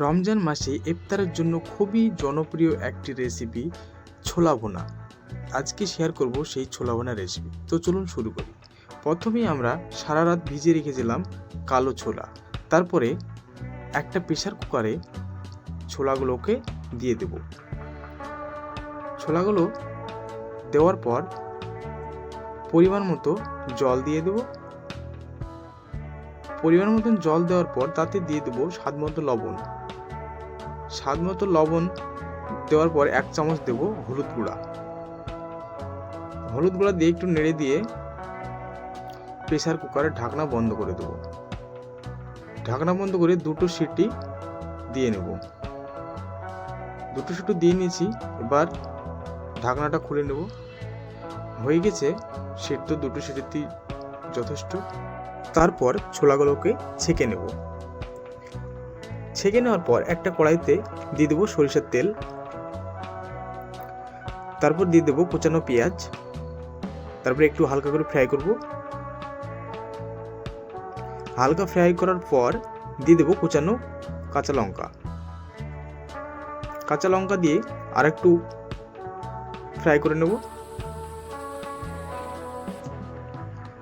রমজান মাসে ইফতারের জন্য খুবই জনপ্রিয় একটি রেসিপি ছোলা ভুনা। আজকে শেয়ার করব সেই ছোলা ভুনা রেসিপি। তো চলুন শুরু করি। প্রথমেই আমরা সারা রাত ভিজিয়ে রেখেছিলাম কালো ছোলা। তারপরে একটা প্রেসার কুকারে ছোলাগুলোকে দিয়ে দেব। ছোলাগুলো দেওয়ার পর পরিমাণ মতো জল দিয়ে দেব। পরিমাণ মতন জল দেওয়ার পর তাতে দিয়ে দেবো স্বাদ মতো লবণ। স্বাদ মতো লবণ দেওয়ার পর 1 চামচ দেব হলুদ গুঁড়া। হলুদ গুঁড়া দিয়ে একটু নেড়ে দিয়ে প্রেসার কুকারের ঢাকনা বন্ধ করে দেব। ঢাকনা বন্ধ করে 2টো সিটি দিয়ে নেব। 2টো সিটি দিয়ে নিয়েছি। এবার ঢাকনাটা খুলে নেব। হয়ে গেছে সিদ্ধ 2টো সিটিতে যথেষ্ট। তারপর ছোলাগুলোকে ছেঁকে নেব। ছেঁকে নেওয়ার পর একটা কড়াইতে দিয়ে দেবো সরিষার তেল। তারপর দিয়ে দেবো কুচানো পেঁয়াজ। তারপর একটু হালকা করে ফ্রাই করব। হালকা ফ্রাই করার পর দিয়ে দেবো কুচানো কাঁচা লঙ্কা। কাঁচা লঙ্কা দিয়ে আরেকটু ফ্রাই করে নেব।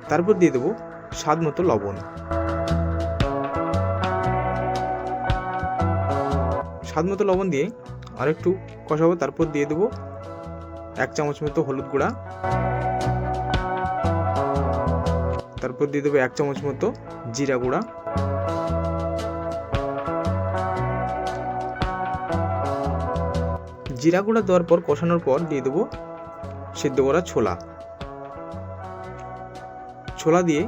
তারপর দিয়ে দেবো স্বাদ মতো লবণ। স্বাদ মতো লবণ দিয়ে আরেকটু কষাবো। তারপর দিয়ে দেবো 1 চামচ মতো হলুদ গুঁড়া। তারপর দিয়ে দেবো 1 চামচ মতো জিরা গুঁড়া। জিরা গুঁড়া দেওয়ার পর কষানোর পর দিয়ে দেবো সেদ্ধ করা ছোলা। ছোলা দিয়ে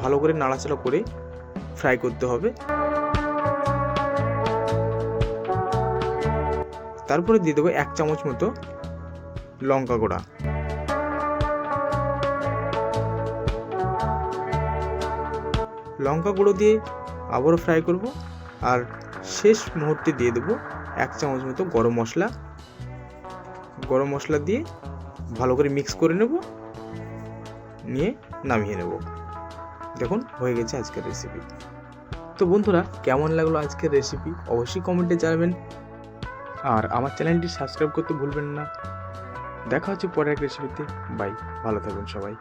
ভালো করে নাড়াচাড়া করে ফ্রাই করতে হবে। তারপরে দিয়ে দেবো 1 চামচ মতো লঙ্কা গুঁড়া। লঙ্কা গুঁড়ো দিয়ে আবারও ফ্রাই করব। আর শেষ মুহূর্তে দিয়ে দেবো 1 চামচ মতো গরম মশলা। গরম মশলা দিয়ে ভালো করে মিক্স করে নেব, নিয়ে নামিয়ে নেব। দেখুন হয়ে গেছে আজকের রেসিপি। তো বন্ধুরা, কেমন লাগলো আজকের রেসিপি অবশ্যই কমেন্টে জানাবেন। আর আমার চ্যানেলটি সাবস্ক্রাইব করতে ভুলবেন না। দেখা হচ্ছে পরের এক রেসিপিতে। বাই, ভালো থাকবেন সবাই।